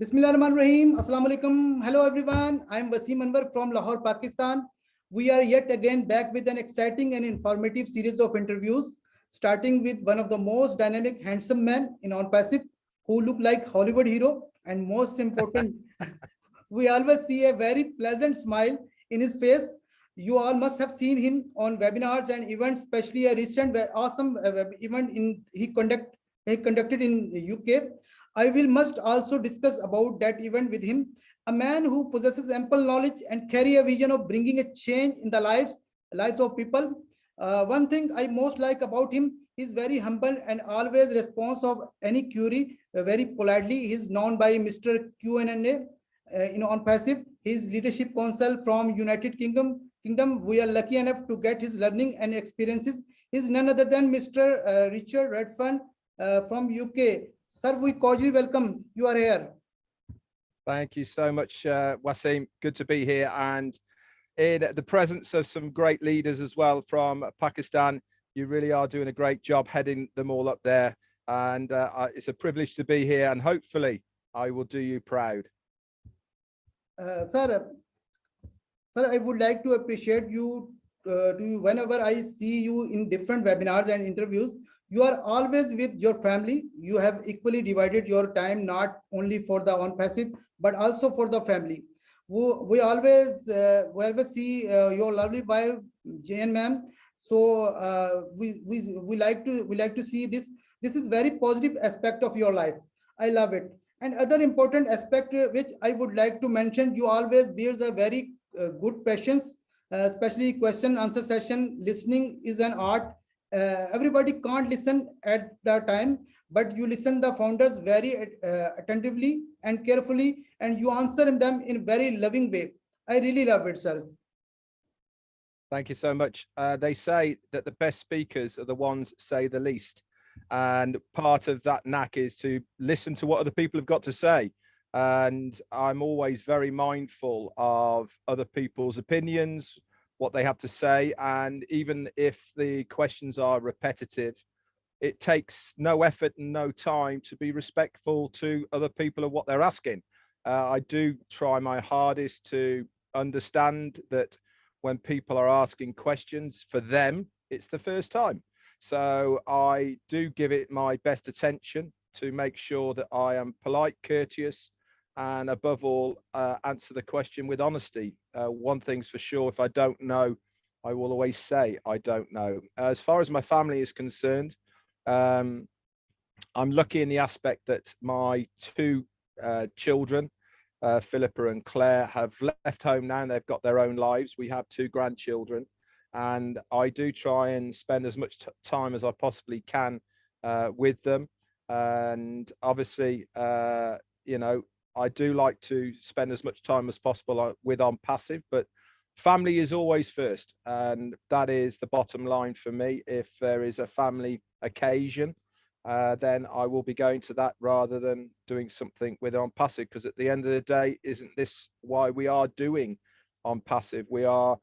Bismillahirrahmanirrahim. Assalamu alaikum. Hello everyone. I am Waseem Anwar from Lahore, Pakistan. We are yet again back with an exciting and informative series of interviews, starting with one of the most dynamic, handsome men in ONPASSIVE who look like Hollywood hero, and most important, we always see a very pleasant smile in his face. You all must have seen him on webinars and events, especially a recent awesome event he conducted in UK. I will must also discuss about that event with him. A man who possesses ample knowledge and carry a vision of bringing a change in the lives of people. One thing I most like about him, he's very humble and always responds of any query very politely. He's known by Mr. Q&A on passive. His leadership council from United Kingdom. We are lucky enough to get his learning and experiences. He's none other than Mr. Richard Red Fern from UK. Sir, we cordially welcome you are here. Thank you so much, Waseem. Good to be here, and in the presence of some great leaders as well from Pakistan. You really are doing a great job heading them all up there, and it's a privilege to be here, and hopefully I will do you proud. Sir, I would like to appreciate you whenever I see you in different webinars and interviews. You are always with your family. You have equally divided your time, not only for the ONPASSIVE, but also for the family. We always see your lovely wife, Jane ma'am. So we like to see this. This is very positive aspect of your life. I love it. And other important aspect which I would like to mention, you always builds a very good patience, especially question answer session. Listening is an art. Everybody can't listen at the time, but you listen the founders very attentively and carefully, and you answer them in very loving way. I really love it, sir. Thank you so much. They say that the best speakers are the ones that say the least. And part of that knack is to listen to what other people have got to say. And I'm always very mindful of other people's opinions, what they have to say. And even if the questions are repetitive, it takes no effort and no time to be respectful to other people and what they're asking. I do try my hardest to understand that when people are asking questions, for them, it's the first time. So I do give it my best attention to make sure that I am polite, courteous, and above all, answer the question with honesty. One thing's for sure, if I don't know, I will always say I don't know. As far as my family is concerned, I'm lucky in the aspect that my two children, Philippa and Claire, have left home now and they've got their own lives. We have two grandchildren, and I do try and spend as much time as I possibly can with them. And obviously, you know, I do like to spend as much time as possible with ONPASSIVE, but family is always first. And that is the bottom line for me. If there is a family occasion, then I will be going to that rather than doing something with ONPASSIVE, because at the end of the day, isn't this why we are doing ONPASSIVE? We are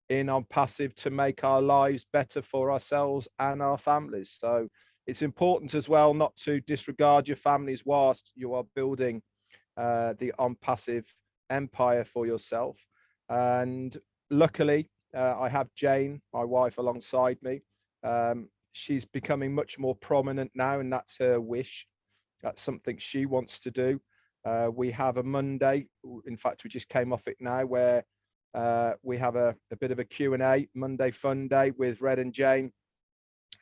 in ONPASSIVE to make our lives better for ourselves and our families. So it's important as well not to disregard your families whilst you are building the ONPASSIVE empire for yourself. And luckily, I have Jane, my wife, alongside me. She's becoming much more prominent now, and that's her wish. That's something she wants to do. We have a Monday, in fact, we just came off it now, where we have a bit of a Q&A, Monday Fun Day with Red and Jane,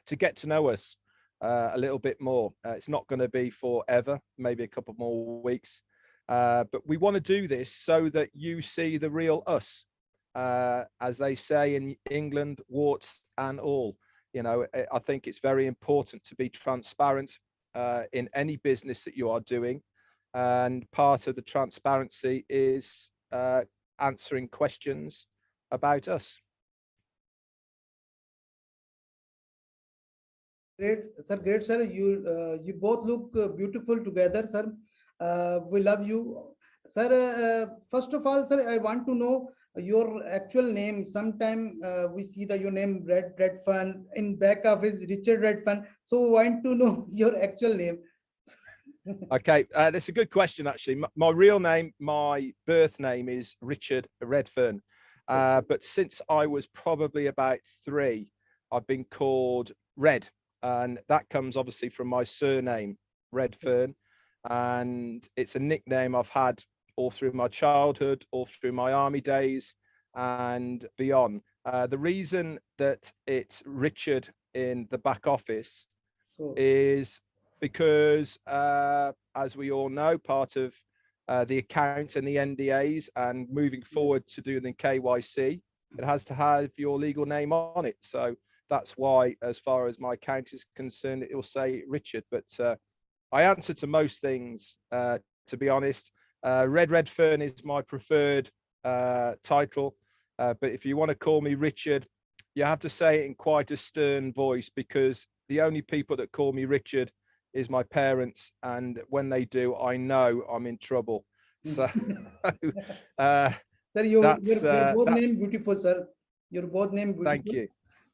to get to know us a little bit more. It's not going to be forever, maybe a couple more weeks. But we want to do this so that you see the real us, as they say in England, warts and all. You know, I think it's very important to be transparent in any business that you are doing. And part of the transparency is answering questions about us. Great, sir. Great, sir. You both look beautiful together, sir. We love you, sir. First of all, sir, I want to know your actual name. Sometime we see that your name Red Fern, in back of is Richard Red Fern. So I want to know your actual name. Okay, that's a good question, actually. My real name, my birth name is Richard Red Fern. But since I was probably about 3, I've been called Red. And that comes obviously from my surname, Red Fern. And it's a nickname I've had all through my childhood, all through my army days and beyond. The reason that it's Richard in the back office So, is because, as we all know, part of the account and the NDAs and moving forward to do the KYC, it has to have your legal name on it. So that's why, as far as my account is concerned, it will say Richard. But I answer to most things, to be honest. Red Fern is my preferred title. But if you want to call me Richard, you have to say it in quite a stern voice, because the only people that call me Richard is my parents, and when they do, I know I'm in trouble. So, sir, your both that's. name beautiful, sir. Your both name beautiful. Thank you,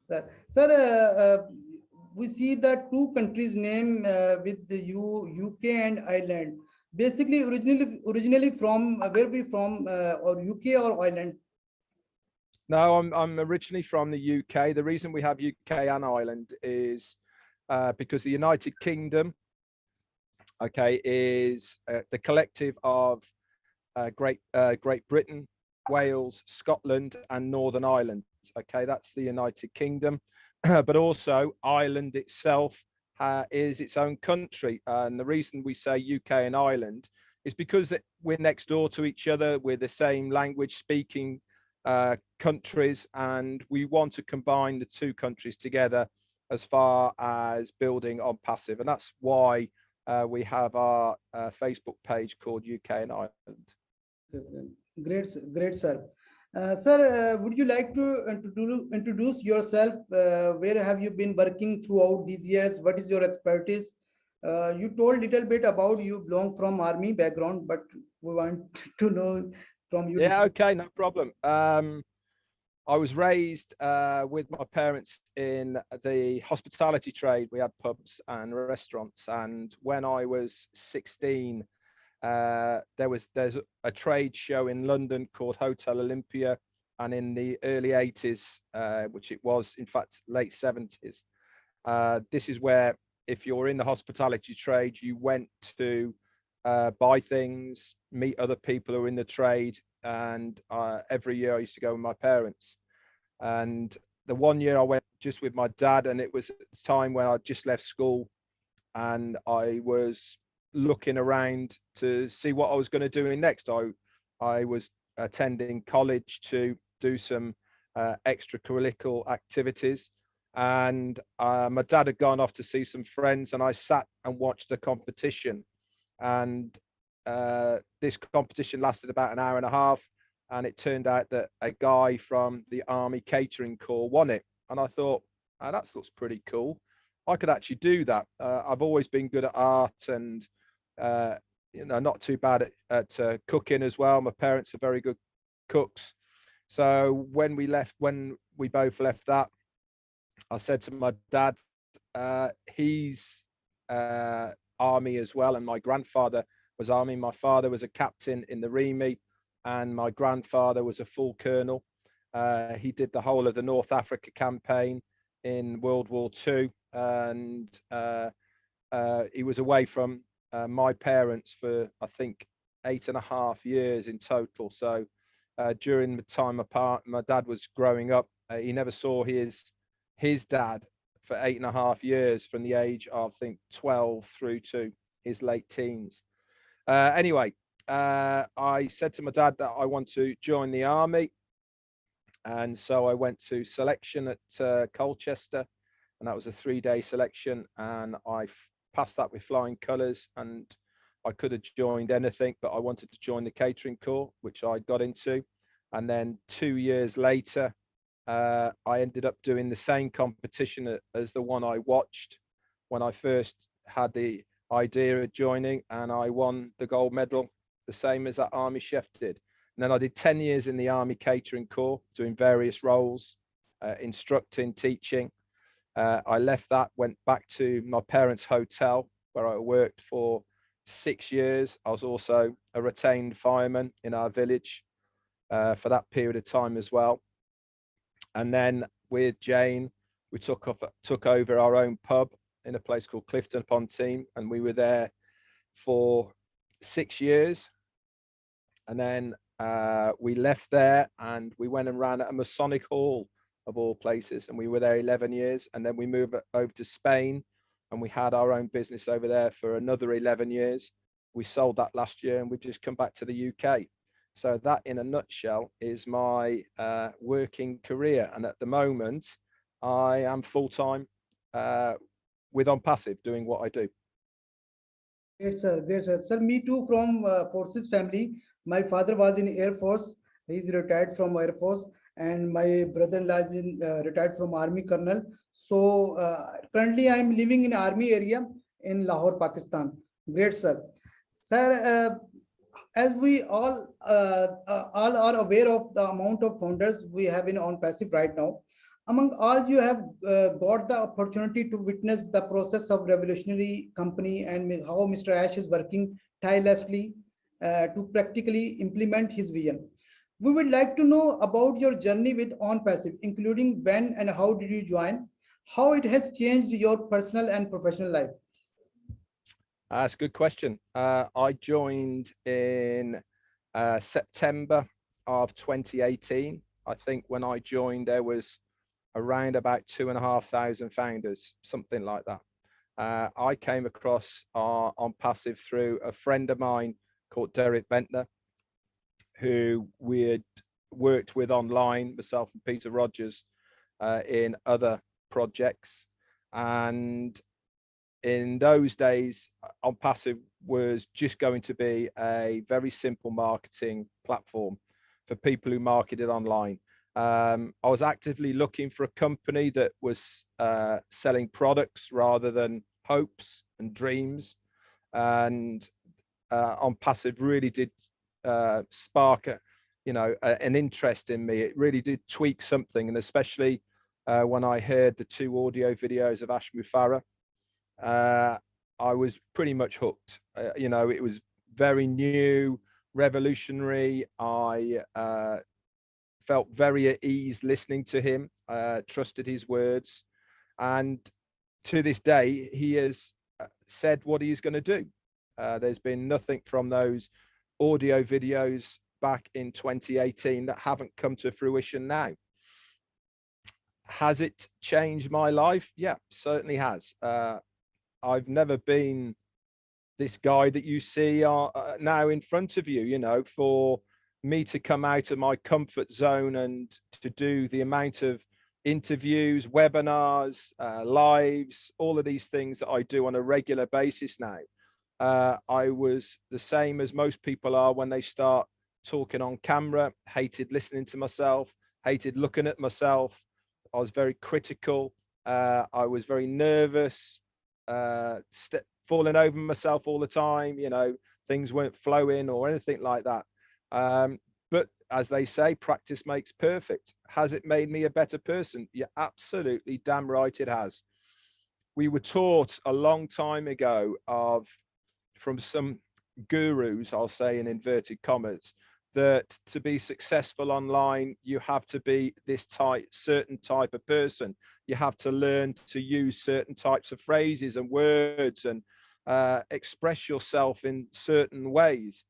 sir. Sir, we see the two countries name with the UK and Ireland. Basically, originally from where we from, or UK or Ireland? No, I'm originally from the UK. The reason we have UK and Ireland is because the United Kingdom, okay, is the collective of Great Britain, Wales, Scotland, and Northern Ireland. Okay, that's the United Kingdom, but also Ireland itself is its own country. And the reason we say UK and Ireland is because we're next door to each other. We're the same language speaking countries, and we want to combine the two countries together as far as building ONPASSIVE. And that's why we have our Facebook page called UK and Ireland. Great, sir. Sir, would you like to introduce yourself? Where have you been working throughout these years? What is your expertise? You told a little bit about you belong from army background, but we want to know from you. Yeah, okay, no problem. I was raised with my parents in the hospitality trade. We had pubs and restaurants, and when I was 16, there's a trade show in London called Hotel Olympia, and in the early 80s, which it was in fact late 70s, this is where, if you're in the hospitality trade, you went to buy things, meet other people who are in the trade. And every year I used to go with my parents, and the one year I went just with my dad, and it was at the time when I just left school, and I was looking around to see what I was going to do next. I was attending college to do some extracurricular activities, and my dad had gone off to see some friends, and I sat and watched a competition. And this competition lasted about an hour and a half, and it turned out that a guy from the Army Catering Corps won it. And I thought, oh, that looks pretty cool. I could actually do that. I've always been good at art, and not too bad at cooking as well. My parents are very good cooks. So when we both left that, I said to my dad, he's Army as well, and my grandfather was Army. My father was a captain in the REME, and my grandfather was a full colonel. He did the whole of the North Africa campaign in World War II, and he was away from my parents for, I think, 8.5 years in total. So during the time apart, my dad was growing up, he never saw his dad for 8.5 years, from the age of, I think, 12 through to his late teens. Anyway, I said to my dad that I want to join the army. And so I went to selection at Colchester, and that was a 3-day selection. And I passed that with flying colours, and I could have joined anything, but I wanted to join the catering corps, which I got into. And then 2 years later, I ended up doing the same competition as the one I watched when I first had the idea of joining, and I won the gold medal, the same as that Army chef did. And then I did 10 years in the Army Catering Corps, doing various roles, instructing, teaching. I left that, went back to my parents' hotel, where I worked for 6 years. I was also a retained fireman in our village for that period of time as well. And then with Jane, we took over our own pub in a place called Clifton upon Team, and we were there for 6 years. And then we left there and we went and ran at a Masonic Hall of all places, and we were there 11 years. And then we moved over to Spain, and we had our own business over there for another 11 years. We sold that last year, and we just come back to the UK. So that, in a nutshell, is my working career. And at the moment, I am full-time with ONPASSIVE, doing what I do. Great, sir. Great, sir. Sir, me too, from Forces family. My father was in Air Force. He's retired from Air Force. And my brother-in-law is retired from Army Colonel. So currently I'm living in Army area in Lahore, Pakistan. Great, sir. Sir, as we all are aware of the amount of founders we have in ONPASSIVE right now, among all you have got the opportunity to witness the process of revolutionary company and how Mr. Ash is working tirelessly to practically implement his vision. We would like to know about your journey with ONPASSIVE, including when and how did you join, how it has changed your personal and professional life. That's a good question. I joined in September of 2018. I think when I joined, there was around about 2,500 founders, something like that. I came across ONPASSIVE through a friend of mine called Derek Bentner, who we had worked with online, myself and Peter Rogers, in other projects. And in those days, ONPASSIVE was just going to be a very simple marketing platform for people who marketed online. I was actively looking for a company that was selling products rather than hopes and dreams. And ONPASSIVE really did spark an interest in me. It really did tweak something, and especially when I heard the 2 audio videos of Ash Mufasa, I was pretty much hooked. It was very new, revolutionary. I felt very at ease listening to him, trusted his words, and to this day he has said what he is going to do. There's been nothing from those audio videos back in 2018 that haven't come to fruition now. Has it changed my life? Yeah, certainly has. I've never been this guy that you see now in front of you. For me to come out of my comfort zone and to do the amount of interviews, webinars, lives, all of these things that I do on a regular basis now. I was the same as most people are when they start talking on camera, hated listening to myself, hated looking at myself. I was very critical. I was very nervous, falling over myself all the time. Things weren't flowing or anything like that. But as they say, practice makes perfect. Has it made me a better person? Yeah, absolutely damn right it has. We were taught a long time ago from some gurus, I'll say in inverted commas, that to be successful online, you have to be this certain type of person. You have to learn to use certain types of phrases and words and express yourself in certain ways.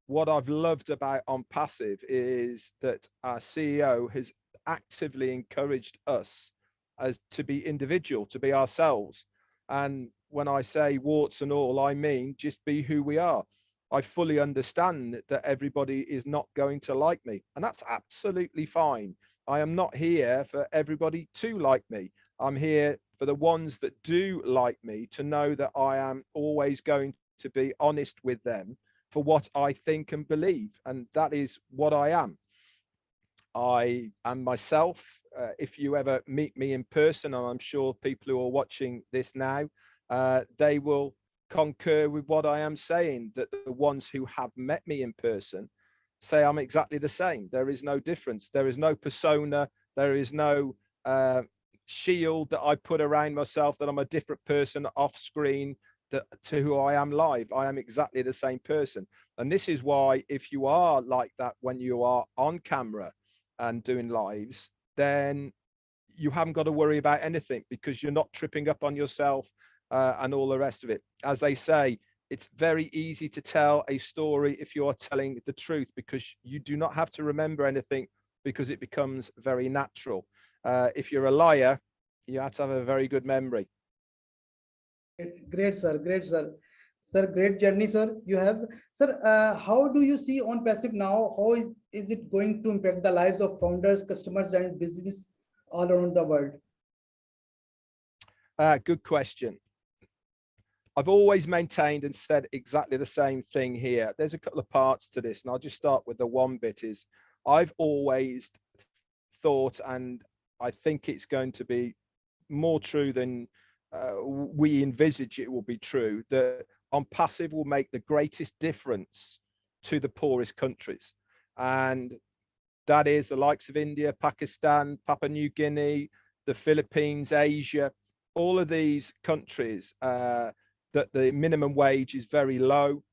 What I've loved about ONPASSIVE is that our CEO has actively encouraged us as to be individual, to be ourselves. And when I say warts and all, I mean just be who we are. I fully understand that everybody is not going to like me, and that's absolutely fine. I am not here for everybody to like me. I'm here for the ones that do like me to know that I am always going to be honest with them for what I think and believe, and that is what I am. I am myself. If you ever meet me in person, and I'm sure people who are watching this now, they will concur with what I am saying, that the ones who have met me in person say I'm exactly the same. There is no difference. There is no persona. There is no shield that I put around myself that I'm a different person off screen. to who I am live. I am exactly the same person. And this is why, if you are like that when you are on camera and doing lives, then you haven't got to worry about anything, because you're not tripping up on yourself and all the rest of it. As they say, it's very easy to tell a story if you are telling the truth, because you do not have to remember anything, because it becomes very natural. If you're a liar, you have to have a very good memory. Great, sir. Great, sir. Sir, great journey, sir. You have, sir. How do you see on passive now? How is it going to impact the lives of founders, customers, and business all around the world? Good question. I've always maintained and said exactly the same thing here. There's a couple of parts to this, and I'll just start with the one bit. Is I've always thought, and I think it's going to be more true than we envisage it will be true, that ONPASSIVE will make the greatest difference to the poorest countries. And that is the likes of India, Pakistan, Papua New Guinea, the Philippines, Asia, all of these countries that the minimum wage is very low.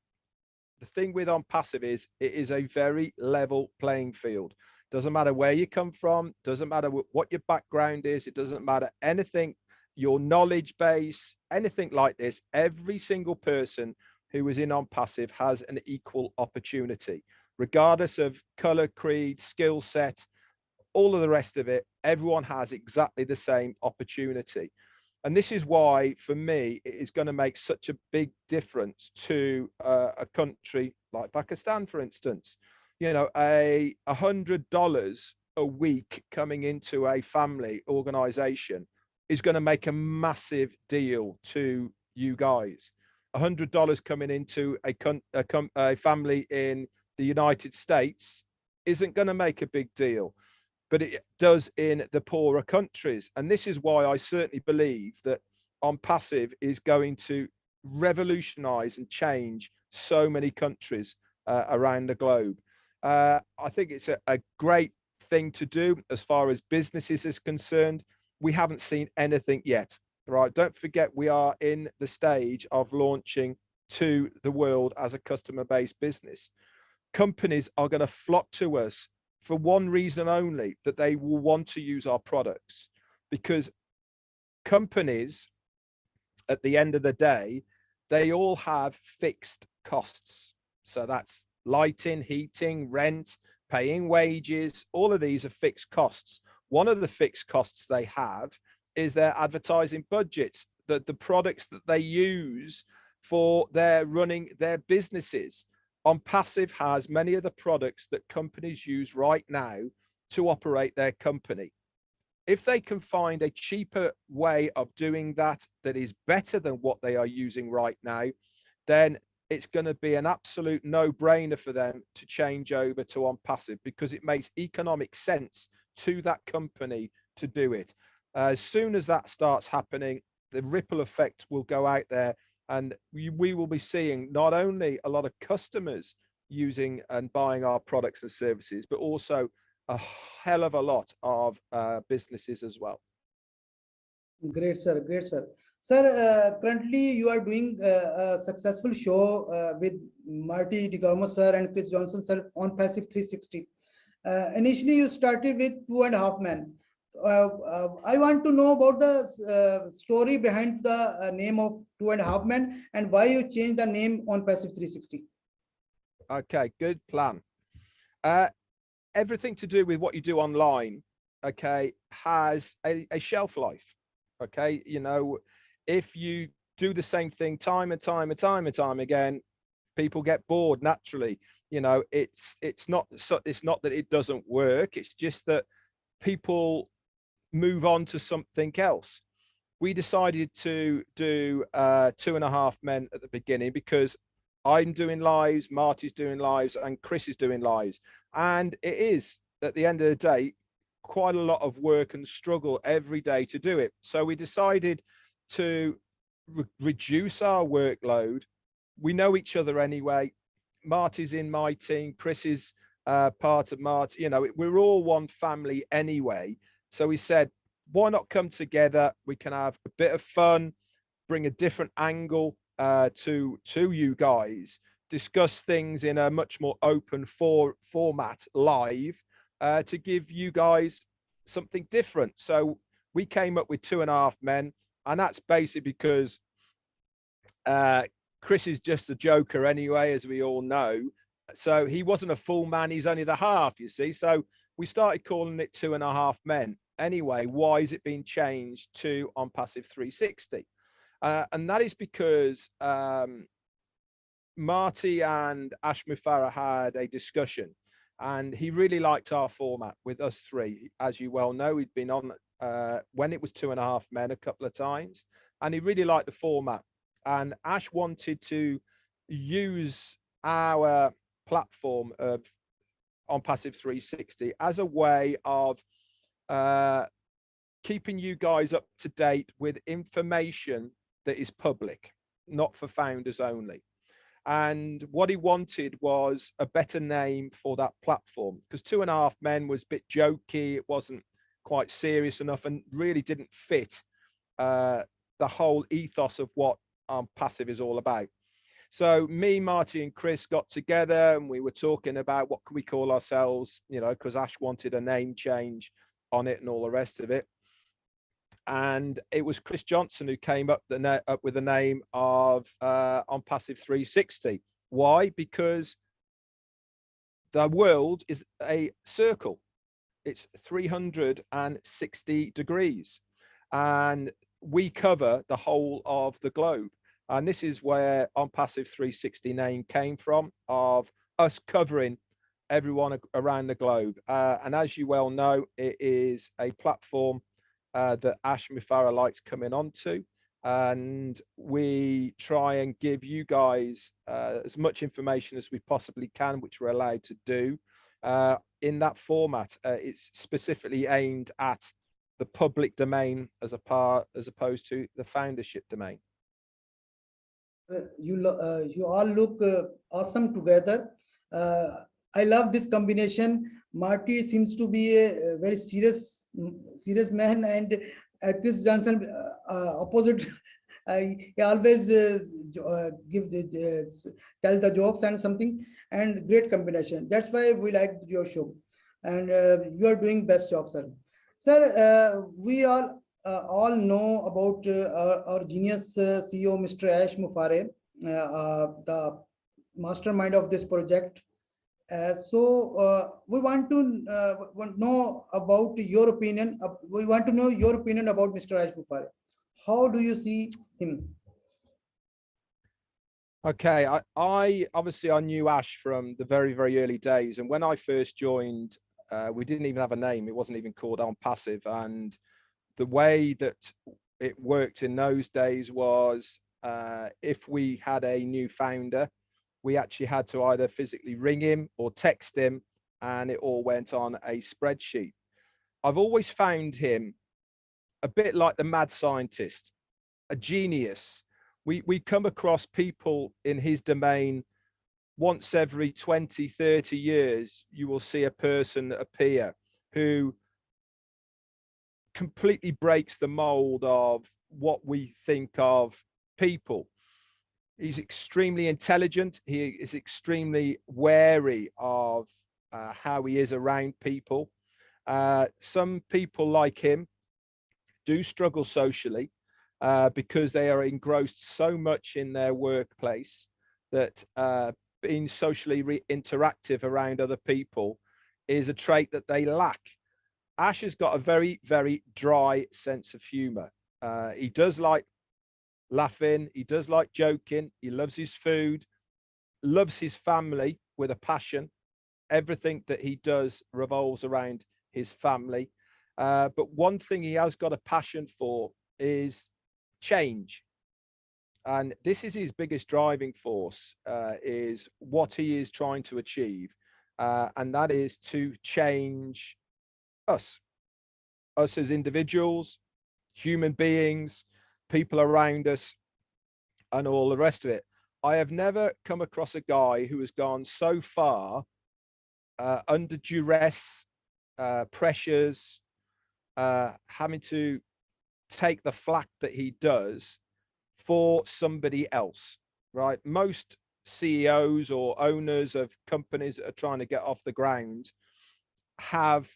The thing with ONPASSIVE is it is a very level playing field. Doesn't matter where you come from, doesn't matter what your background is, it doesn't matter anything, your knowledge base, anything like this. Every single person who is in ONPASSIVE has an equal opportunity, regardless of color, creed, skill set, all of the rest of it. Everyone has exactly the same opportunity. And this is why, for me, it is going to make such a big difference to a country like Pakistan, for instance. You know, $100 a week coming into a family organization is going to make a massive deal to you guys. $100 coming into a family in the United States isn't going to make a big deal, but it does in the poorer countries. And this is why I certainly believe that ONPASSIVE is going to revolutionize and change so many countries around the globe. I think it's a great thing to do as far as businesses is concerned. We haven't seen anything yet, right? Don't forget, we are in the stage of launching to the world as a customer-based business. Companies are going to flock to us for one reason only, that they will want to use our products, because companies, at the end of the day, they all have fixed costs. So that's lighting, heating, rent, paying wages. All of these are fixed costs. One of the fixed costs they have is their advertising budgets, the products that they use for their running their businesses. ONPASSIVE has many of the products that companies use right now to operate their company. If they can find a cheaper way of doing that, that is better than what they are using right now, then it's going to be an absolute no-brainer for them to change over to ONPASSIVE, because it makes economic sense to that company to do it. As soon as that starts happening, the ripple effect will go out there, and we will be seeing not only a lot of customers using and buying our products and services, but also a hell of a lot of businesses as well. Great, sir. Great, sir. Sir, currently you are doing a successful show with Marty DeGormo, sir, and Chris Johnson, sir, on Passive 360. Initially, you started with 2.5 Men. I want to know about the story behind the name of 2.5 Men and why you changed the name on Passive 360. Okay, good plan. Everything to do with what you do online, okay, has a shelf life. Okay, you know, if you do the same thing time and time and time and time again, people get bored naturally. You know, it's not that it doesn't work. It's just that people move on to something else. We decided to do 2.5 Men at the beginning because I'm doing lives, Marty's doing lives, and Chris is doing lives. And it is, at the end of the day, quite a lot of work and struggle every day to do it. So we decided to reduce our workload. We know each other anyway. Marty's in my team, Chris is part of Marty. You know, we're all one family anyway. So we said, why not come together? We can have a bit of fun, bring a different angle to you guys, discuss things in a much more open format live, to give you guys something different. So we came up with 2.5 men, and that's basically because Chris is just a joker anyway, as we all know. So he wasn't a full man, he's only the half, you see. So we started calling it 2.5 men. Anyway, why is it being changed to ONPASSIVE 360? And that is because Marty and Ash Mufasa had a discussion, and he really liked our format with us three. As you well know, he'd been on when it was 2.5 men a couple of times, and he really liked the format. And Ash wanted to use our platform of ONPASSIVE 360 as a way of keeping you guys up to date with information that is public, not for founders only. And what he wanted was a better name for that platform, because 2.5 men was a bit jokey. It wasn't quite serious enough and really didn't fit the whole ethos of what ONPASSIVE is all about. So me, Marty and Chris got together and we were talking about what could we call ourselves, you know, because Ash wanted a name change on it and all the rest of it. And it was Chris Johnson who came up with the name of ONPASSIVE 360. Why? Because the world is a circle. It's 360 degrees, and we cover the whole of the globe. And this is where ONPASSIVE 360 name came from, of us covering everyone around the globe. And as you well know, it is a platform that Ash Mufasa likes coming onto, and we try and give you guys as much information as we possibly can, which we're allowed to do in that format. It's specifically aimed at the public domain as opposed to the foundership domain. You all look awesome together. I love this combination. Marty seems to be a very serious man, and Chris Johnson opposite. He always tell the jokes and something, and great combination. That's why we like your show, and you are doing best job, sir. Sir, we all know about our genius CEO, Mr. Ash Mufasa, the mastermind of this project. So we want to know about your opinion. We want to know your opinion about Mr. Ash Mufasa. How do you see him? Okay, I obviously I knew Ash from the very, very early days, and when I first joined, we didn't even have a name. It wasn't even called ONPASSIVE, and the way that it worked in those days was if we had a new founder, we actually had to either physically ring him or text him, and it all went on a spreadsheet. I've always found him a bit like the mad scientist, a genius. We come across people in his domain once every 20, 30 years. You will see a person appear who completely breaks the mold of what we think of people. He's extremely intelligent. He is extremely wary of how he is around people. Some people like him do struggle socially because they are engrossed so much in their workplace that being socially interactive around other people is a trait that they lack. Ash has got a very, very dry sense of humor. He does like laughing. He does like joking. He loves his food, loves his family with a passion. Everything that he does revolves around his family. But one thing he has got a passion for is change. And this is his biggest driving force, is what he is trying to achieve. And that is to change us as individuals, human beings, people around us, and all the rest of it. I have never come across a guy who has gone so far under duress, pressures, having to take the flack that he does for somebody else, right? Most CEOs or owners of companies that are trying to get off the ground have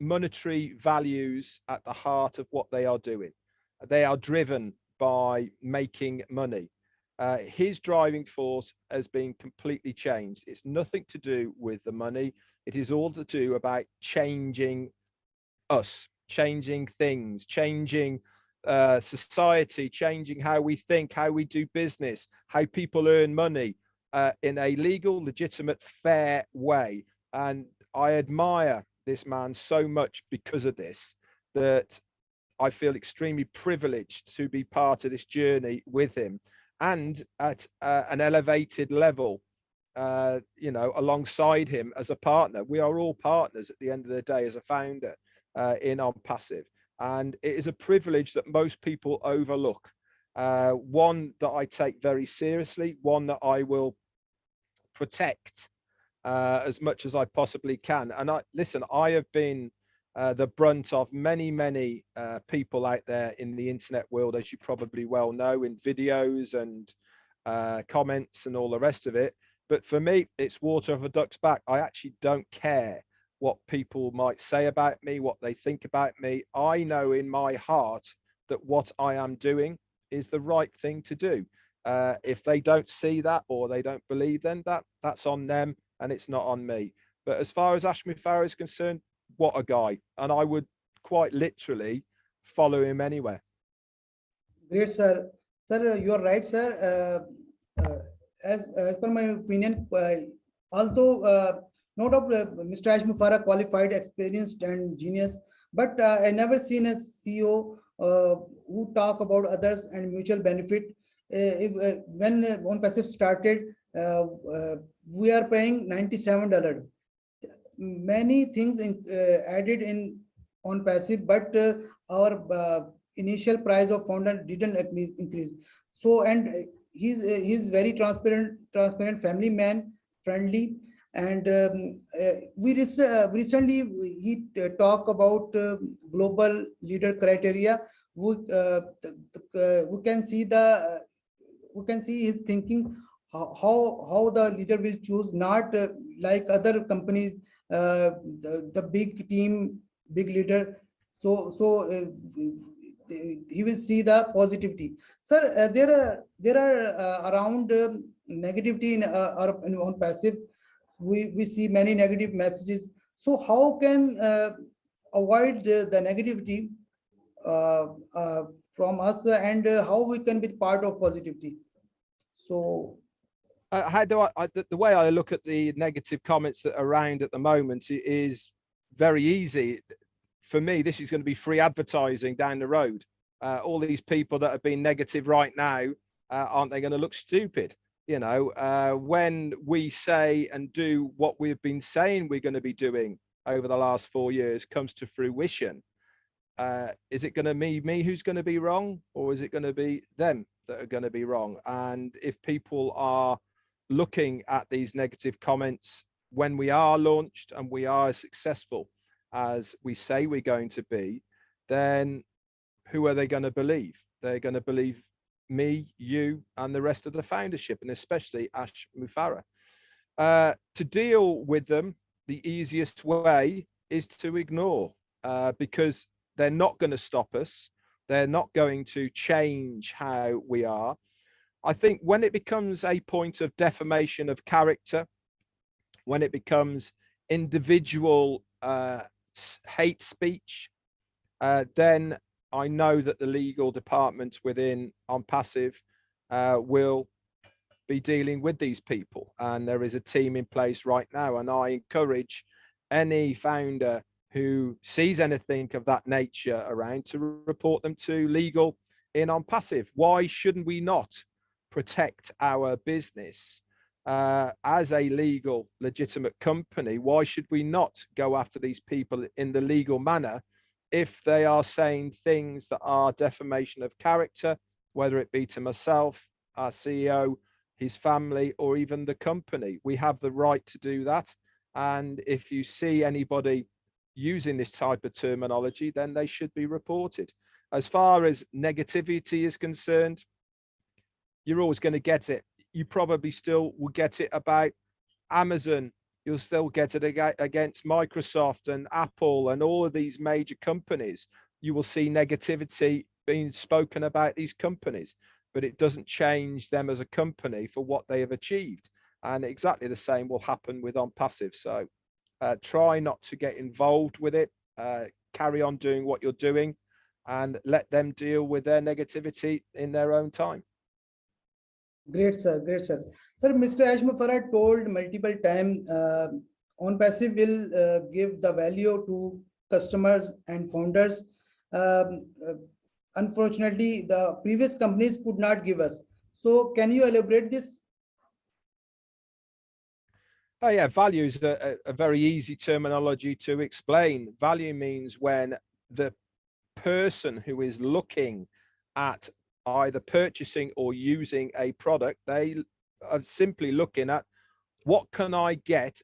monetary values at the heart of what they are doing. They are driven by making money. His driving force has been completely changed. It's nothing to do with the money. It is all to do about changing us, changing things, changing society, changing how we think, how we do business, how people earn money in a legal, legitimate, fair way. And I admire this man so much because of this, that I feel extremely privileged to be part of this journey with him, and at an elevated level, you know, alongside him as a partner. We are all partners at the end of the day as a founder in ONPASSIVE. And it is a privilege that most people overlook. One that I take very seriously, one that I will protect as much as I possibly can. And I have been the brunt of many people out there in the internet world, as you probably well know, in videos and comments and all the rest of it. But for me, it's water off a duck's back. I actually don't care what people might say about me, what they think about me. I know in my heart that what I am doing is the right thing to do. If they don't see that or they don't believe, then that's on them and it's not on me. But as far as ASHMUFAREH is concerned, what a guy. And I would quite literally follow him anywhere. Great, sir. Sir, you are right, sir. As per my opinion, although no doubt Mr. Ash Mufasa qualified, experienced and genius, but I never seen a CEO who talk about others and mutual benefit. When ONPASSIVE started, we are paying $97. Many things added in ONPASSIVE, but our initial price of founder didn't increase. So, and he's very transparent family man, friendly. And we recently he talked about global leader criteria. We can see his thinking, how the leader will choose, not like other companies, the big team, big leader. So he will see the positivity. Sir, there are around negativity in ONPASSIVE. We see many negative messages. So how can avoid the negativity from us, and how we can be part of positivity? So how do the way I look at the negative comments that are around at the moment is very easy. For me, this is going to be free advertising down the road. All these people that have been negative right now, aren't they going to look stupid? You know, when we say and do what we've been saying we're going to be doing over the last 4 years comes to fruition, is it going to be me who's going to be wrong, or is it going to be them that are going to be wrong? And if people are looking at these negative comments when we are launched and we are as successful as we say we're going to be, then who are they going to believe? They're going to believe me, you, and the rest of the foundership, and especially Ash Mufasa. To deal with them, the easiest way is to ignore, because they're not going to stop us. They're not going to change how we are. I think when it becomes a point of defamation of character, when it becomes individual hate speech, then I know that the legal department within ONPASSIVE will be dealing with these people, and there is a team in place right now. And I encourage any founder who sees anything of that nature around to report them to legal in ONPASSIVE. Why shouldn't we not protect our business as a legal, legitimate company? Why should we not go after these people in the legal manner if they are saying things that are defamation of character, whether it be to myself, our CEO, his family, or even the company? We have the right to do that. And if you see anybody using this type of terminology, then they should be reported. As far as negativity is concerned, you're always going to get it. You probably still will get it about Amazon. You'll still get it against Microsoft and Apple and all of these major companies. You will see negativity being spoken about these companies, but it doesn't change them as a company for what they have achieved. And exactly the same will happen with ONPASSIVE. So try not to get involved with it. Carry on doing what you're doing and let them deal with their negativity in their own time. Great, sir. Great, sir. Sir, Mr. Ash Mufasa told multiple times ONPASSIVE will give the value to customers and founders. Unfortunately, the previous companies could not give us. So can you elaborate this? Oh yeah, value is a very easy terminology to explain. Value means when the person who is looking at either purchasing or using a product, they are simply looking at what can I get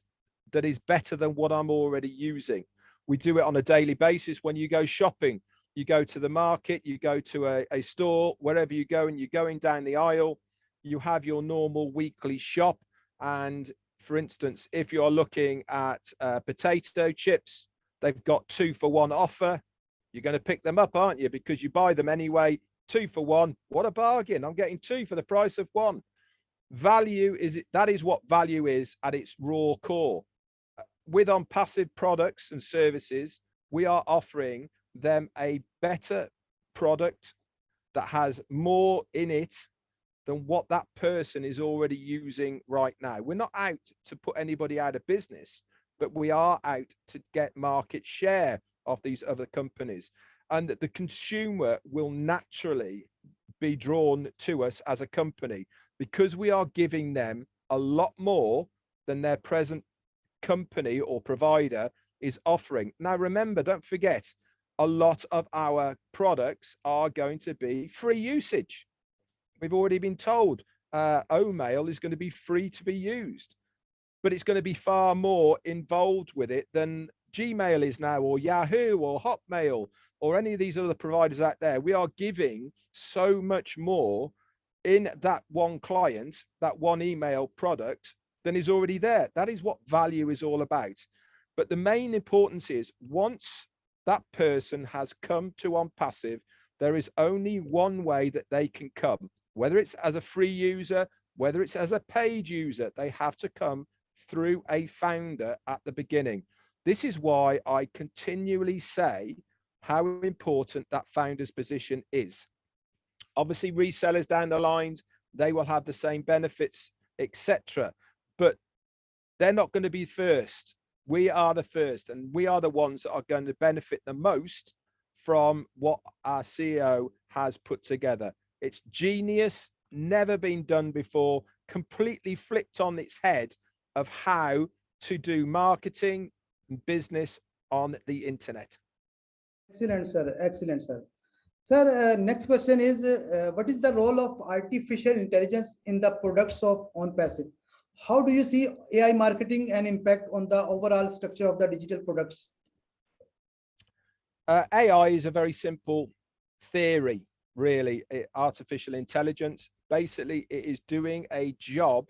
that is better than what I'm already using. We do it on a daily basis. When you go shopping, you go to the market, you go to a store, wherever you go, and you're going down the aisle, you have your normal weekly shop. And for instance, if you're looking at potato chips, they've got 2-for-1 offer. You're going to pick them up, aren't you? Because you buy them anyway. 2 for 1. What a bargain. I'm getting 2 for the price of 1. Value that is what value is at its raw core. With ONPASSIVE products and services, we are offering them a better product that has more in it than what that person is already using right now. We're not out to put anybody out of business, but we are out to get market share of these other companies. And the consumer will naturally be drawn to us as a company because we are giving them a lot more than their present company or provider is offering. Now, remember, don't forget, a lot of our products are going to be free usage. We've already been told Omail is going to be free to be used, but it's going to be far more involved with it than Gmail is now, or Yahoo, or Hotmail, or any of these other providers out there. We are giving so much more in that one client, that one email product, than is already there. That is what value is all about. But the main importance is once that person has come to ONPASSIVE, there is only one way that they can come, whether it's as a free user, whether it's as a paid user, they have to come through a founder at the beginning. This is why I continually say how important that founder's position is. Obviously, resellers down the lines, they will have the same benefits, etc. But they're not going to be first. We are the first, and we are the ones that are going to benefit the most from what our CEO has put together. It's genius, never been done before, completely flipped on its head of how to do marketing and business on the internet. Excellent, sir. Excellent, sir. Sir, next question is, what is the role of artificial intelligence in the products of ONPASSIVE? How do you see AI marketing and impact on the overall structure of the digital products? AI is a very simple theory, really. Artificial intelligence, basically, it is doing a job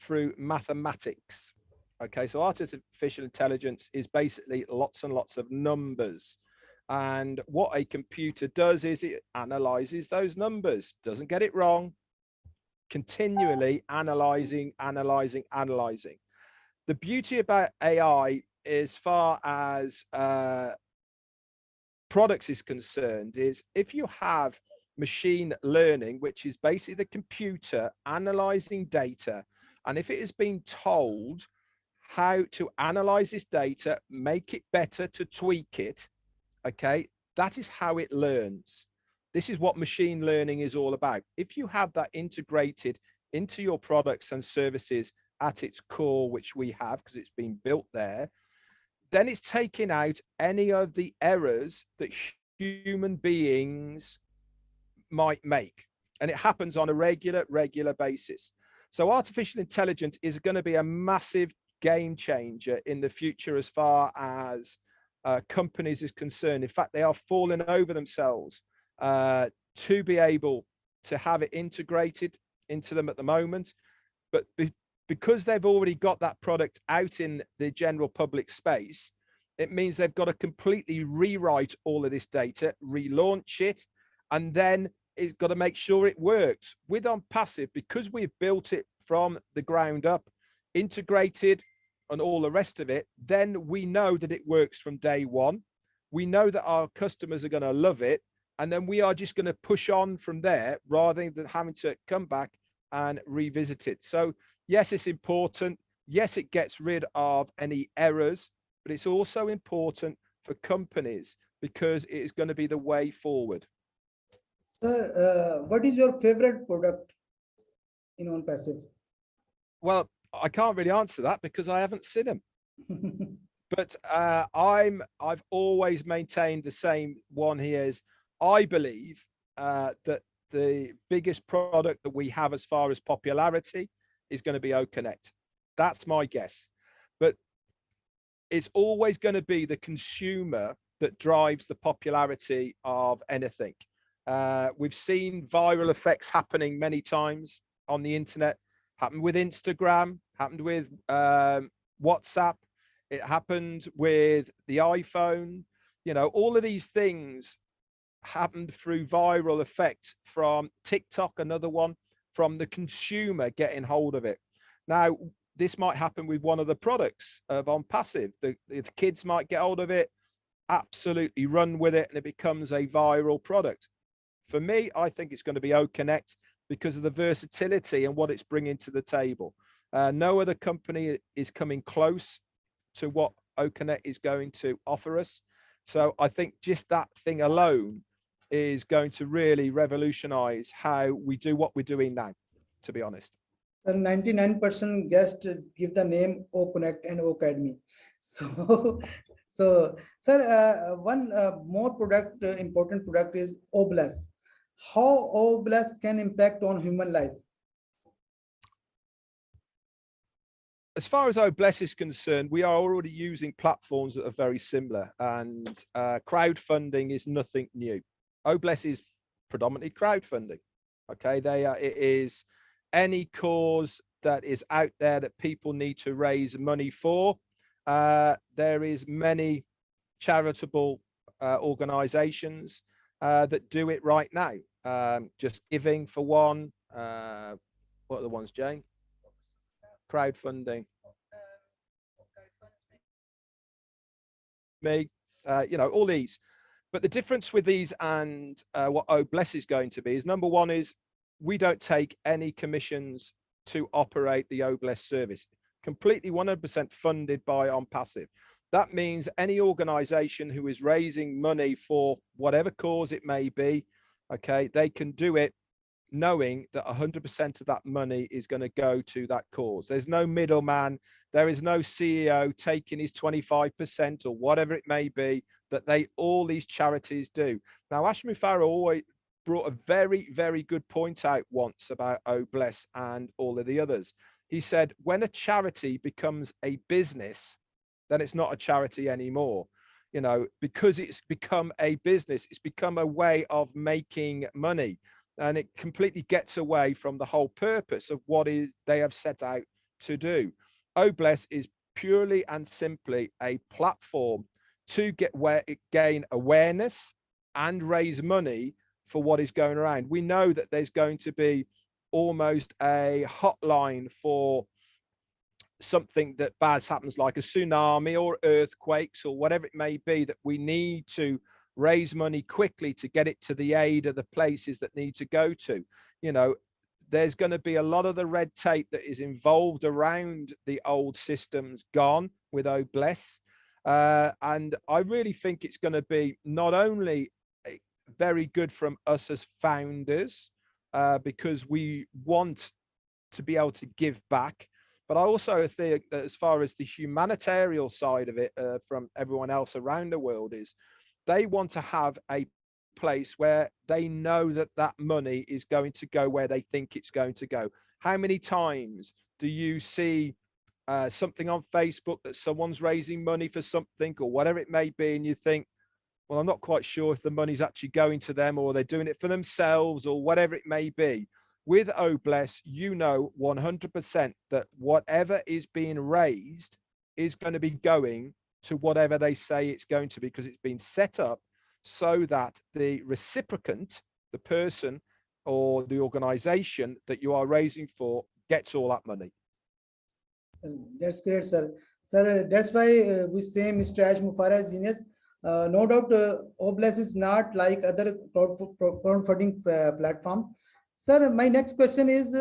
through mathematics. Okay, so artificial intelligence is basically lots and lots of numbers. And what a computer does is it analyzes those numbers, doesn't get it wrong, continually analyzing. The beauty about AI, as far as products is concerned, is if you have machine learning, which is basically the computer analyzing data, and if it has been told how to analyze this data, make it better, to tweak it, okay, that is how it learns. This is what machine learning is all about. If you have that integrated into your products and services at its core, which we have because it's been built there, then it's taking out any of the errors that human beings might make. And it happens on a regular basis. So artificial intelligence is going to be a massive game changer in the future as far as companies is concerned. In fact, they are falling over themselves to be able to have it integrated into them at the moment, but because they've already got that product out in the general public space, it means they've got to completely rewrite all of this data, relaunch it, and then it's got to make sure it works. With ONPASSIVE, because we've built it from the ground up, integrated and all the rest of it, then we know that it works from day one. We know that our customers are going to love it. And then we are just going to push on from there rather than having to come back and revisit it. So yes, it's important. Yes, it gets rid of any errors, but it's also important for companies because it is going to be the way forward. Sir, what is your favorite product in ONPASSIVE? Well, I can't really answer that because I haven't seen them. But I've always maintained the same one here is I believe that the biggest product that we have as far as popularity is going to be OConnect. That's my guess. But it's always going to be the consumer that drives the popularity of anything. We've seen viral effects happening many times on the internet. Happened with Instagram, happened with WhatsApp. It happened with the iPhone. You know, all of these things happened through viral effect from TikTok, another one, from the consumer getting hold of it. Now, this might happen with one of the products of ONPASSIVE. The kids might get hold of it, absolutely run with it, and it becomes a viral product. For me, I think it's going to be OConnect because of the versatility and what it's bringing to the table. No other company is coming close to what OConnect is going to offer us. So I think just that thing alone is going to really revolutionize how we do what we're doing now, to be honest. 99% guests give the name OConnect and Ocademy. So sir, one more product, important product is Oblast. How Oblast can impact on human life? As far as Oblast is concerned, we are already using platforms that are very similar, and crowdfunding is nothing new. Oblast is predominantly crowdfunding. Okay, it is any cause that is out there that people need to raise money for. There is many charitable organizations that do it right now. Just Giving for one. What are the ones, Jane? Crowdfunding. Me, you know, all these. But the difference with these and what Oblast is going to be is, number one is we don't take any commissions to operate the Oblast service. Completely 100% funded by ONPASSIVE. That means any organization who is raising money for whatever cause it may be, okay, they can do it knowing that 100% of that money is going to go to that cause. There's no middleman. There is no CEO taking his 25% or whatever it may be that all these charities do. Now, Ash Mufasa always brought a very, very good point out once about Oblast and all of the others. He said, when a charity becomes a business, then it's not a charity anymore. You know, because it's become a business, it's become a way of making money. And it completely gets away from the whole purpose of what they have set out to do. Oblast is purely and simply a platform to gain awareness and raise money for what is going around. We know that there's going to be almost a hotline for something that bad happens, like a tsunami or earthquakes or whatever it may be, that we need to raise money quickly to get it to the aid of the places that need to go to. You know, there's going to be a lot of the red tape that is involved around the old systems gone with Oblast. And I really think it's going to be not only very good from us as founders, because we want to be able to give back, but I also think that as far as the humanitarian side of it, from everyone else around the world, is they want to have a place where they know that that money is going to go where they think it's going to go. How many times do you see something on Facebook that someone's raising money for something or whatever it may be, and you think, well, I'm not quite sure if the money's actually going to them or they're doing it for themselves or whatever it may be. With Oblast, you know 100% that whatever is being raised is going to be going to whatever they say it's going to be, because it's been set up so that the reciprocant, the person or the organization that you are raising for, gets all that money. That's great, sir. Sir, that's why we say Mr. Ash Mufasa is genius. No doubt, Oblast is not like other crowdfunding platform. Sir, my next question is: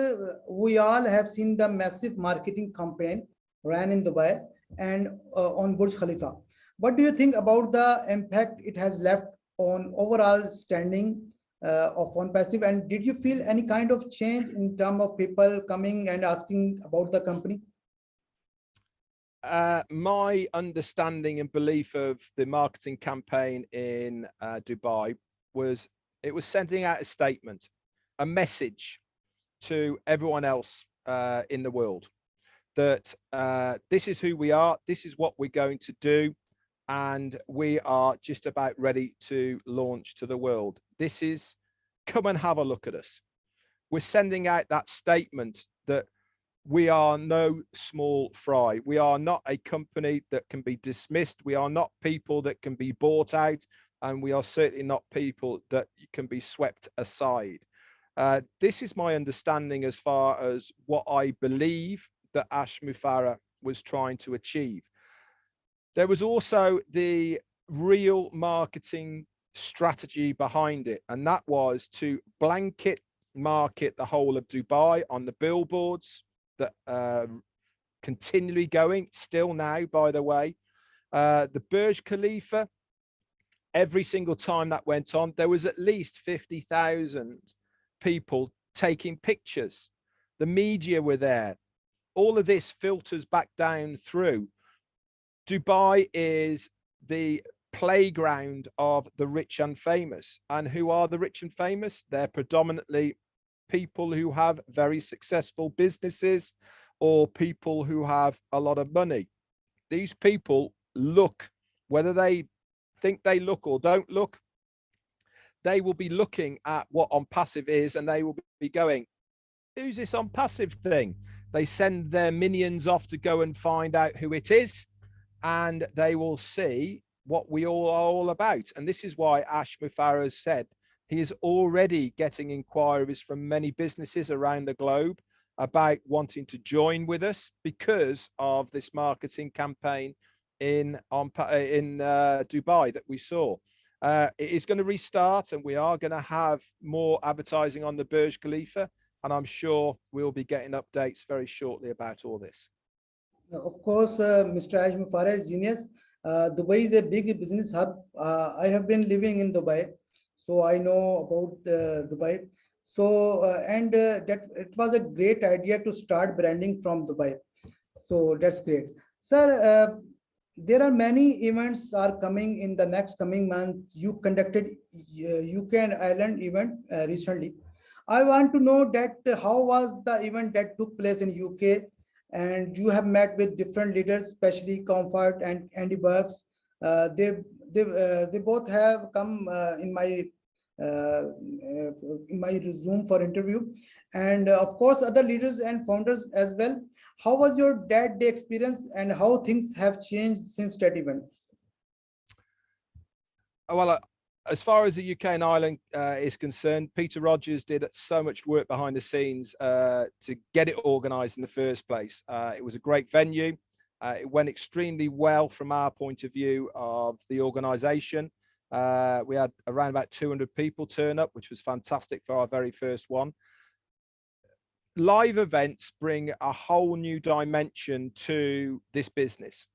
we all have seen the massive marketing campaign ran in Dubai and on Burj Khalifa. What do you think about the impact it has left on overall standing of ONPASSIVE? And did you feel any kind of change in terms of people coming and asking about the company? My understanding and belief of the marketing campaign in Dubai was it was sending out a statement, a message to everyone else in the world that this is who we are, this is what we're going to do, and we are just about ready to launch to the world. This is, come and have a look at us. We're sending out that statement that we are no small fry. We are not a company that can be dismissed. We are not people that can be bought out, and we are certainly not people that can be swept aside. This is my understanding as far as what I believe that Ash Mufasa was trying to achieve. There was also the real marketing strategy behind it, and that was to blanket market the whole of Dubai on the billboards that continually going still now, by the way. The Burj Khalifa, every single time that went on, there was at least 50,000 people taking pictures. The media were there. All of this filters back down through. Dubai is the playground of the rich and famous. And who are the rich and famous? They're predominantly people who have very successful businesses or people who have a lot of money. These people look, whether they think they look or don't look, they will be looking at what ONPASSIVE is, and they will be going, who's this ONPASSIVE thing? They send their minions off to go and find out who it is, and they will see what we all are all about. And this is why Ash Mufasa has said he is already getting inquiries from many businesses around the globe about wanting to join with us because of this marketing campaign in Dubai that we saw. It is going to restart, and we are going to have more advertising on the Burj Khalifa, and I'm sure we'll be getting updates very shortly about all this. Of course, Mr. Ash Mufasa is genius. Dubai is a big business hub. I have been living in Dubai, so I know about Dubai. So, that it was a great idea to start branding from Dubai. So that's great. Sir, there are many events are coming in the next coming month. You conducted UK and Ireland event recently. I want to know that how was the event that took place in UK, and you have met with different leaders, especially Comfort and Andy Burks. They both have come in my Zoom for interview, and of course other leaders and founders as well. How was your that day experience, and how things have changed since that event? Well, as far as the UK and Ireland is concerned, Peter Rogers did so much work behind the scenes to get it organised in the first place. It was a great venue. It went extremely well from our point of view of the organisation. We had around about 200 people turn up, which was fantastic for our very first one. Live events bring a whole new dimension to this business.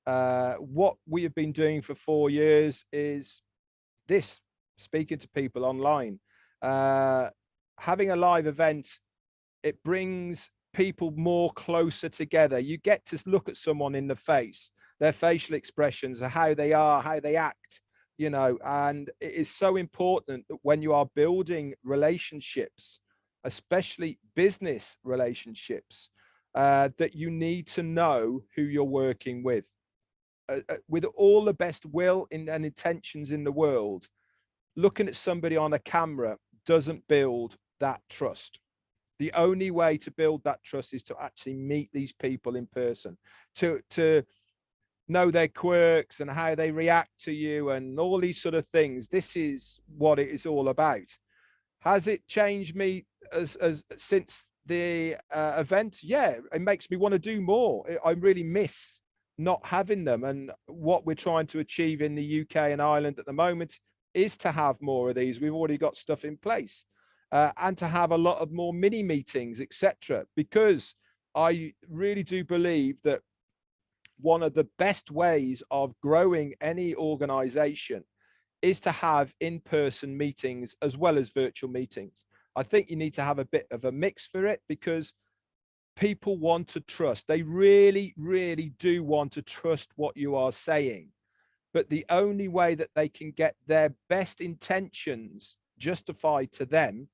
What we have been doing for 4 years is this, speaking to people online. Having a live event, it brings people more closer together. You get to look at someone in the face, their facial expressions, how they are, how they act, you know, and it is so important that when you are building relationships, especially business relationships, that you need to know who you're working with. With all the best will and intentions in the world, looking at somebody on a camera doesn't build that trust. The only way to build that trust is to actually meet these people in person, to know their quirks and how they react to you and all these sort of things. This is what it is all about. Has it changed me as since the event? Yeah, it makes me want to do more. I really miss not having them. And what we're trying to achieve in the UK and Ireland at the moment is to have more of these. We've already got stuff in place, and to have a lot of more mini meetings, etc. Because I really do believe that one of the best ways of growing any organization is to have in-person meetings as well as virtual meetings. I think you need to have a bit of a mix for it, because people want to trust. They really, really do want to trust what you are saying. But the only way that they can get their best intentions justified to them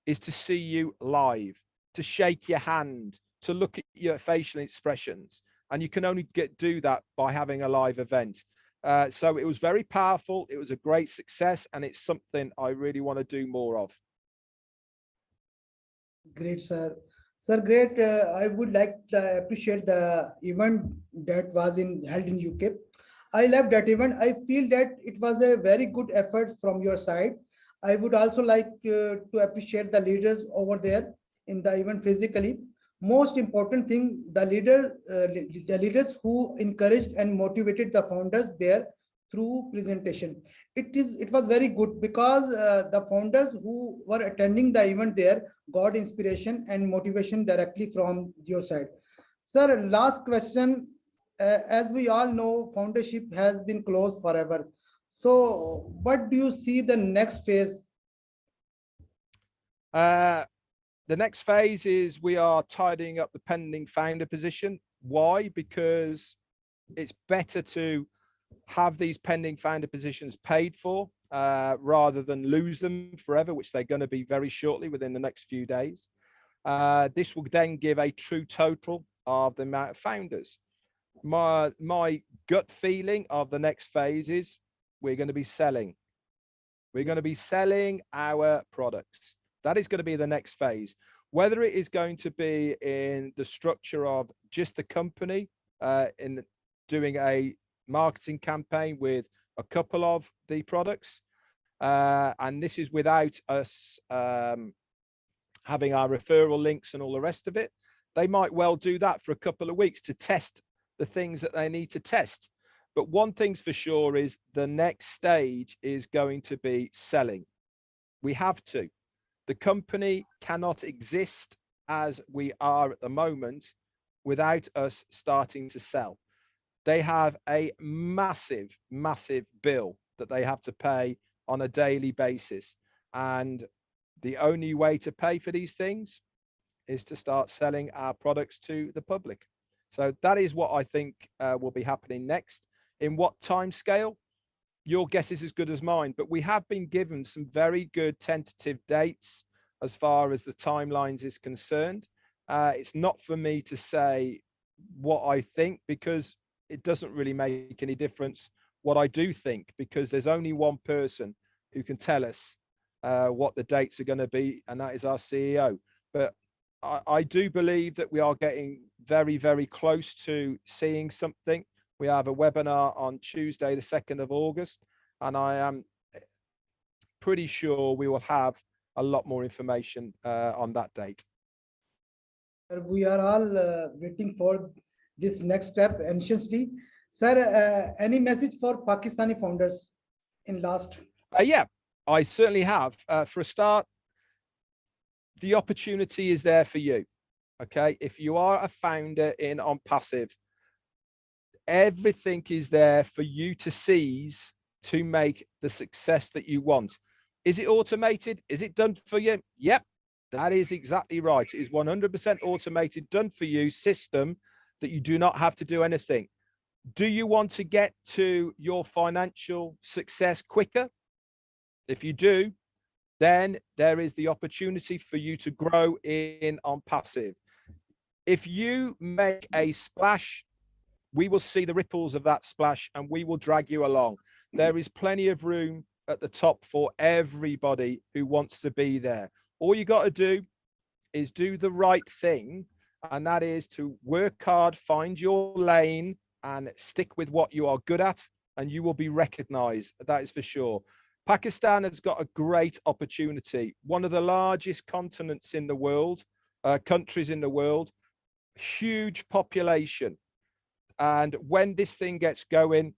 is to see you live, to shake your hand, to look at your facial expressions. And you can only do that by having a live event. So it was very powerful. It was a great success, and it's something I really want to do more of. Great, sir. Sir, great. I would like to appreciate the event that was held in UK. I love that event. I feel that it was a very good effort from your side. I would also like to appreciate the leaders over there in the event physically. Most important thing, the leaders who encouraged and motivated the founders there through presentation. It was very good, because the founders who were attending the event there got inspiration and motivation directly from your side. Sir, last question. As we all know, foundership has been closed forever. So what do you see the next phase? The next phase is we are tidying up the pending founder position. Why? Because it's better to have these pending founder positions paid for rather than lose them forever, which they're going to be very shortly within the next few days. This will then give a true total of the amount of founders. My gut feeling of the next phase is we're going to be selling. We're going to be selling our products. That is going to be the next phase. Whether it is going to be in the structure of just the company, in doing a marketing campaign with a couple of the products, and this is without us having our referral links and all the rest of it. They might well do that for a couple of weeks to test the things that they need to test. But one thing's for sure is the next stage is going to be selling. We have to. The company cannot exist as we are at the moment without us starting to sell. They have a massive, massive bill that they have to pay on a daily basis. And the only way to pay for these things is to start selling our products to the public. So that is what I think will be happening next. In what time scale? Your guess is as good as mine, but we have been given some very good tentative dates as far as the timelines is concerned. It's not for me to say what I think, because it doesn't really make any difference what I do think, because there's only one person who can tell us what the dates are going to be, and that is our CEO. But I do believe that we are getting very, very close to seeing something. We have a webinar on Tuesday, the 2nd of August, and I am pretty sure we will have a lot more information on that date. We are all waiting for this next step anxiously. Sir, any message for Pakistani founders in last? Yeah, I certainly have. For a start, the opportunity is there for you. Okay, if you are a founder in ONPASSIVE, everything is there for you to seize to make the success that you want. Is it automated? Is it done for you? Yep, that is exactly right. It is 100% automated, done for you system that you do not have to do anything. Do you want to get to your financial success quicker? If you do, then there is the opportunity for you to grow in ONPASSIVE. If you make a splash, we will see the ripples of that splash and we will drag you along. There is plenty of room at the top for everybody who wants to be there. All you got to do is do the right thing, and that is to work hard, find your lane, and stick with what you are good at, and you will be recognized. That is for sure. Pakistan has got a great opportunity, one of the largest continents in the world, countries in the world, huge population. And when this thing gets going,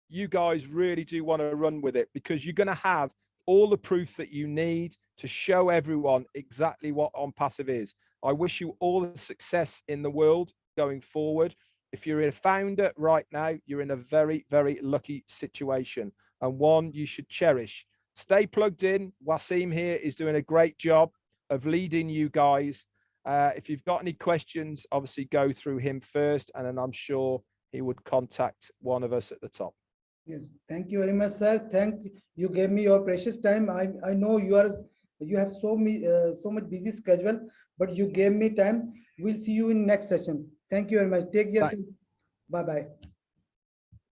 you guys really do want to run with it, because you're going to have all the proof that you need to show everyone exactly what ONPASSIVE is. I wish you all the success in the world going forward. If you're a founder right now, you're in a very, very lucky situation, and one you should cherish. Stay plugged in. Waseem here is doing a great job of leading you guys. If you've got any questions, obviously go through him first, and then I'm sure he would contact one of us at the top. Yes, thank you very much, sir. Thank you, gave me your precious time. I know you have so much busy schedule, but you gave me time. We'll see you in next session. Thank you very much. Take care. Bye bye.